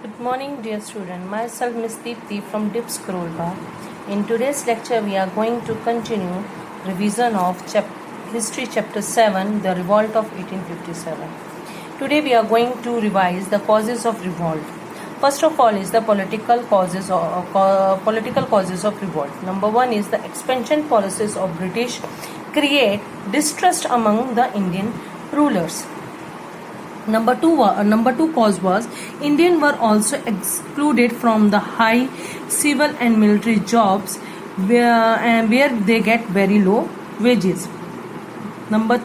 Good morning, dear student. Myself, Miss Deepthi from DIPS Karolba. In today's lecture, we are going to continue revision of History Chapter 7, The Revolt of 1857. Today, we are going to revise the causes of revolt. First of all is the political causes of revolt. Number one is the expansion policies of British create distrust among the Indian rulers. Number two cause was Indians were also excluded from the high civil and military jobs where they get very low wages. Number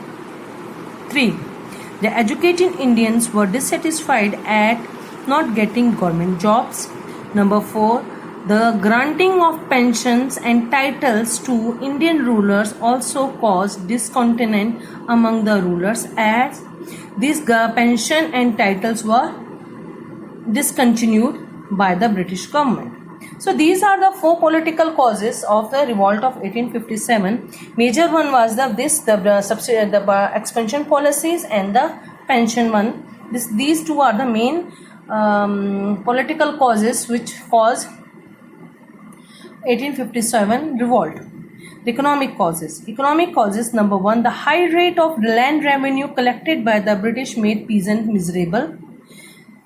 3, the educated Indians were dissatisfied at not getting government jobs. Number 4, the granting of pensions and titles to Indian rulers also caused discontent among the rulers as these pension and titles were discontinued by the British government. So these are the 4 political causes of the revolt of 1857. Major one was the expansion policies and the pension one. These two are the main political causes which caused 1857 revolt. The economic causes. Number 1, the high rate of land revenue collected by the British made peasants miserable.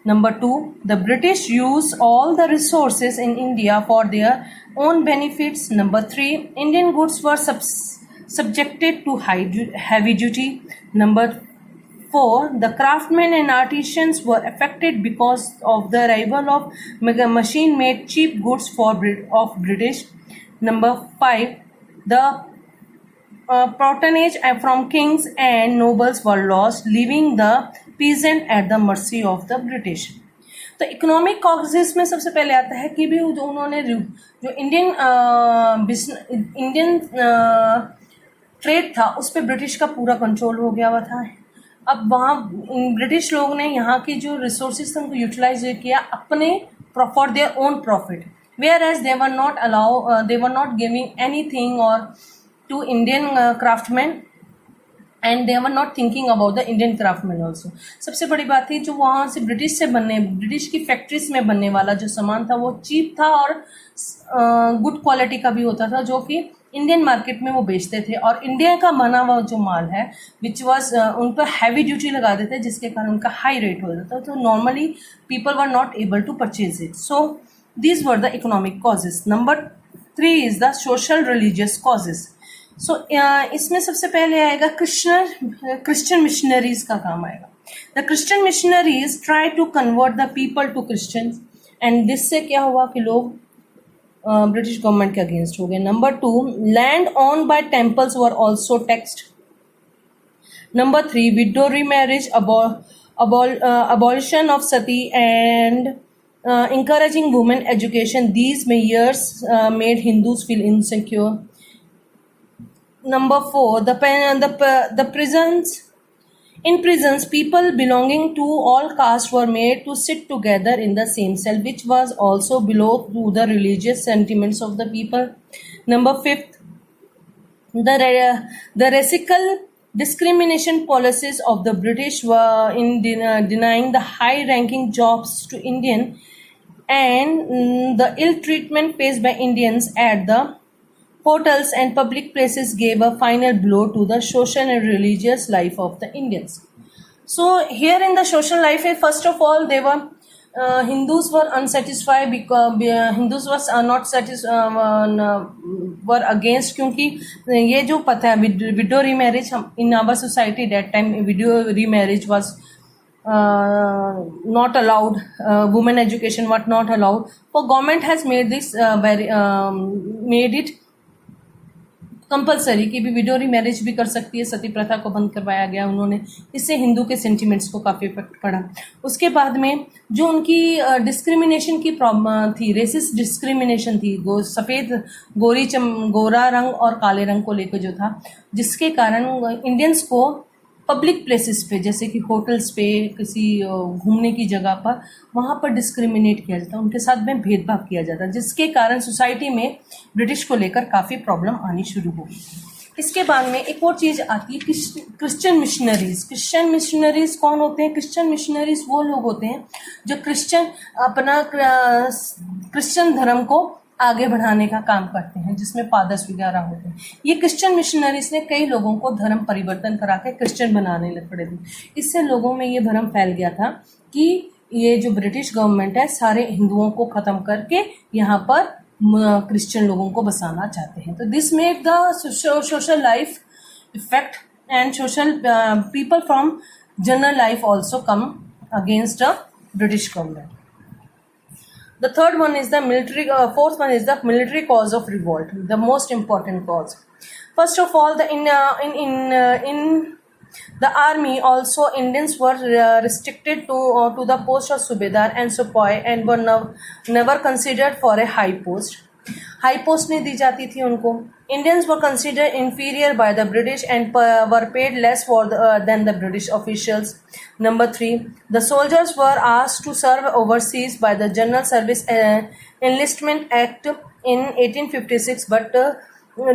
Number 2, the British used all the resources in India for their own benefits. Number 3, Indian goods were subjected to heavy duty. Number 4, the craftsmen and artisans were affected because of the arrival of machine-made cheap goods of British. Number 5, the patronage from kings and nobles were lost, leaving the peasant at the mercy of the British. तो economic causes में सबसे पहले आता है कि भी जो उन्होंने जो इंडियन ट्रेड था उस पर ब्रिटिश का पूरा कंट्रोल हो गया हुआ था. अब वहाँ ब्रिटिश लोग ने यहाँ की जो रिसोर्सेज थे उनको यूटिलाइज किया अपने for their own profit. Whereas they were not giving anything or to Indian craftsmen, and they were not thinking about the Indian craftsmen also. सबसे बड़ी बात थी जो वहाँ से ब्रिटिश की फैक्ट्रीज में बनने वाला जो सामान था वो चीप था और गुड क्वालिटी का भी होता था जो कि इंडियन मार्केट में वो बेचते थे. और इंडिया का बना हुआ जो माल है विच वॉज उन पर हैवी ड्यूटी लगा देते जिसके कारण उनका हाई रेट हो जाता. तो normally people were not able to purchase it. So these were the economic causes. Number 3 is the social religious causes. So इसमें सबसे पहले आएगा Christian missionaries का काम आएगा. The Christian missionaries try to convert the people to Christians, and जिससे क्या हुआ कि लोग ब्रिटिश गवर्नमेंट के अगेंस्ट हो गए. Number 2, land owned by temples were also taxed. Number 3, widow remarriage, abolition of sati and encouraging women education. These measures made Hindus feel insecure. Number 4, the prisons. In prisons, people belonging to all castes were made to sit together in the same cell, which was also below to the religious sentiments of the people. Number 5, the racial discrimination policies of the British were in denying the high-ranking jobs to Indian, and the ill treatment faced by Indians at the hotels and public places gave a final blow to the social and religious life of the Indians. So here in the social life, first of all, they were Hindus were unsatisfied because Hindus was not were against, क्योंकि ये जो पता है widow remarriage in our society that time widow remarriage was not allowed, women education was not allowed. For government has made this made it compulsory कि भी window remarriage भी कर सकती है. सती प्रथा को बंद करवाया गया उन्होंने. इससे हिंदू के सेंटिमेंट्स को काफ़ी इफेक्ट पड़ा. उसके बाद में जो उनकी डिस्क्रिमिनेशन की प्रॉब्लम थी, रेसिस्ट डिस्क्रिमिनेशन थी, सफ़ेद गोरा रंग और काले रंग को लेकर जो था, जिसके कारण इंडियंस को पब्लिक प्लेसेस पे जैसे कि होटल्स पे किसी घूमने की जगह पर वहाँ पर डिस्क्रिमिनेट किया जाता, उनके साथ में भेदभाव किया जाता, जिसके कारण सोसाइटी में ब्रिटिश को लेकर काफ़ी प्रॉब्लम आनी शुरू हो गई. इसके बाद में एक और चीज़ आती है क्रिश्चियन मिशनरीज। क्रिश्चियन मिशनरीज कौन होते हैं? क्रिश्चियन मिशनरीज वो लोग होते हैं जो क्रिश्चियन धर्म को आगे बढ़ाने का काम करते हैं, जिसमें फादर्स वगैरह होते हैं। ये क्रिश्चियन मिशनरीज ने कई लोगों को धर्म परिवर्तन करा के क्रिश्चियन बनाने लग पड़े थे। इससे लोगों में ये भ्रम फैल गया था कि ये जो ब्रिटिश गवर्नमेंट है सारे हिंदुओं को ख़त्म करके यहाँ पर क्रिश्चियन लोगों को बसाना चाहते हैं। तो this make the social life effect and social people from general life also come against the British government. The third one is the military. Fourth one is the military cause of revolt, the most important cause. First of all, in the army also Indians were restricted to the post of subedar and sepoy and were never considered for a high post. High post नहीं दी जाती थी उनको. Indians were considered inferior by the British and were paid less than the British officials. Number 3, the soldiers were asked to serve overseas by the General Service Enlistment Act in 1856, but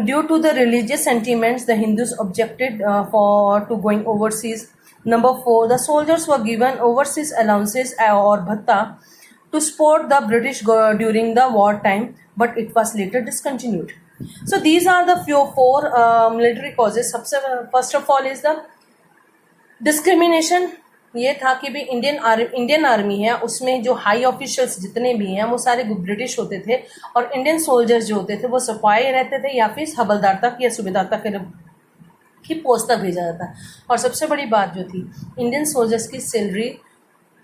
due to the religious sentiments, the Hindus objected to going overseas. Number 4, the soldiers were given overseas allowances or bhatta to support the British during the war time, but it was later discontinued. So these are the four military causes. First of all is the discrimination. ये था कि भी Indian army है उसमें जो high officials जितने भी हैं वो सारे ब्रिटिश होते थे और इंडियन सोल्जर्स जो होते थे वो सिपाही रहते थे या फिर हवलदार तक या सूबेदार तक की पोस्ट तक भेजा जाता. और सबसे बड़ी बात जो थी, इंडियन सोल्जर्स की सैलरी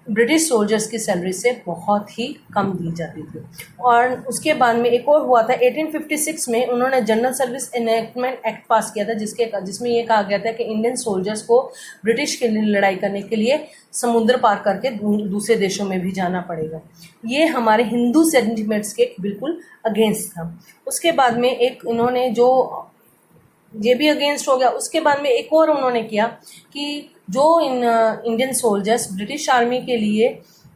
ब्रिटिश सोल्जर्स की सैलरी से बहुत ही कम दी जाती थी. और उसके बाद में एक और हुआ था 1856 में उन्होंने जनरल सर्विस एनैक्टमेंट एक्ट पास किया था जिसमें ये कहा गया था कि इंडियन सोल्जर्स को ब्रिटिश के लिए लड़ाई करने के लिए समुद्र पार करके दूसरे देशों में भी जाना पड़ेगा. ये हमारे हिंदू सेंटिमेंट्स के बिल्कुल अगेंस्ट था. उसके बाद में एक इन्होंने जो ये भी अगेंस्ट हो गया. उसके बाद में एक और उन्होंने किया कि जो इंडियन सोल्जर्स ब्रिटिश आर्मी के लिए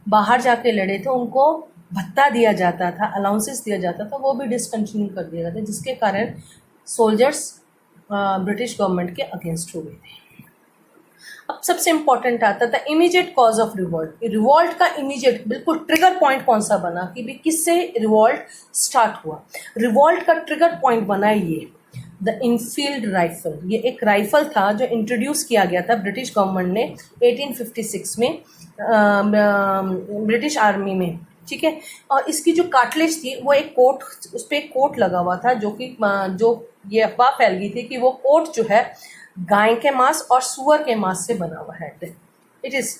बाहर जाके लड़े थे उनको भत्ता दिया जाता था, अलाउंसेस दिया जाता था, वो भी डिसकंटिन्यू कर दिया गया था, जिसके कारण सोल्जर्स ब्रिटिश गवर्नमेंट के अगेंस्ट हो गए थे. अब सबसे इम्पोर्टेंट आता था immediate cause of revolt. Revolt का इमीडिएट बिल्कुल ट्रिगर पॉइंट कौन सा बना कि भी किससे रिवॉल्ट स्टार्ट हुआ. रिवॉल्ट का ट्रिगर पॉइंट बना ये द इनफील्ड राइफल. ये एक राइफल था जो इंट्रोड्यूस किया गया था ब्रिटिश गवर्नमेंट ने 1856 में ब्रिटिश आर्मी में. ठीक है. और इसकी जो कार्टिलेज थी वो एक कोट, उस पर एक कोट लगा हुआ था जो ये अफवाह फैल गई थी कि वो कोट जो है गाय के मांस और सुअर के मांस से बना हुआ है. इट इज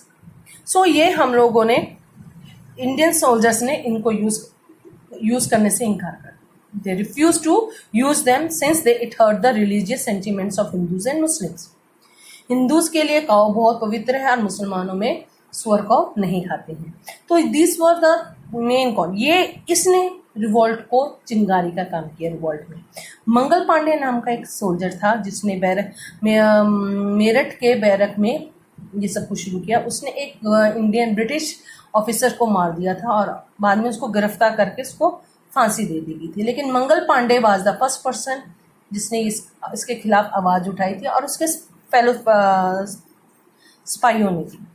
सो ये हम लोगों ने इंडियन सोल्जर्स ने इनको यूज करने से इनकार कर. They refused to use them since it hurt the religious sentiments of Hindus and Muslims. Hindus के लिए काऊ बहुत पवित्र है और मुसलमानों में सुअर को नहीं खाते हैं. तो this were the main con. ये इसने रिवॉल्ट को चिंगारी का काम किया. रिवॉल्ट में मंगल पांडे नाम का एक सोल्जर था जिसने मेरठ के बैरक में ये सब कुछ शुरू किया. उसने एक ब्रिटिश ऑफिसर को मार दिया था और बाद में उसको गिरफ्तार करके उसको फांसी दे दी गई थी. लेकिन Mangal Pandey was the first person जिसने इसके खिलाफ आवाज़ उठाई थी और उसके फेलो स्पाइयों ने थी.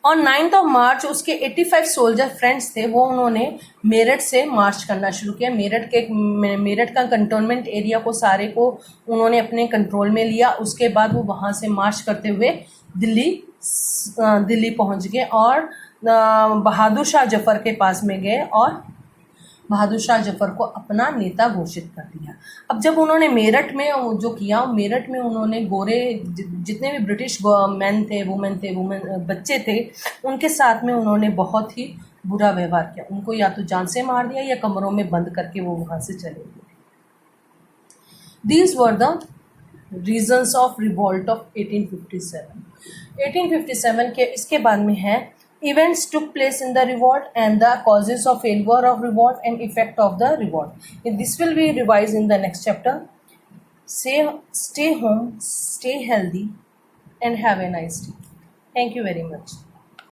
और 9 मार्च उसके 85 सोल्जर फ्रेंड्स थे, वो उन्होंने मेरठ से मार्च करना शुरू किया. मेरठ का कंटोनमेंट एरिया को सारे को उन्होंने अपने कंट्रोल में लिया. उसके बाद वो वहाँ से मार्च करते हुए दिल्ली पहुँच गए और बहादुर शाह जफर के पास में गए और बहादुर शाह जफर को अपना नेता घोषित कर दिया. अब जब उन्होंने मेरठ में जो किया, मेरठ में उन्होंने गोरे जितने भी ब्रिटिश मैन थे, बच्चे थे, उनके साथ में उन्होंने बहुत ही बुरा व्यवहार किया. उनको या तो जान से मार दिया या कमरों में बंद करके वो वहाँ से चले गए. These were the reasons of revolt of 1857 के. इसके बाद में है events took place in the revolt and the causes of failure of revolt and effect of the revolt. This will be revised in the next chapter. Stay home, stay healthy and have a nice day. Thank you very much.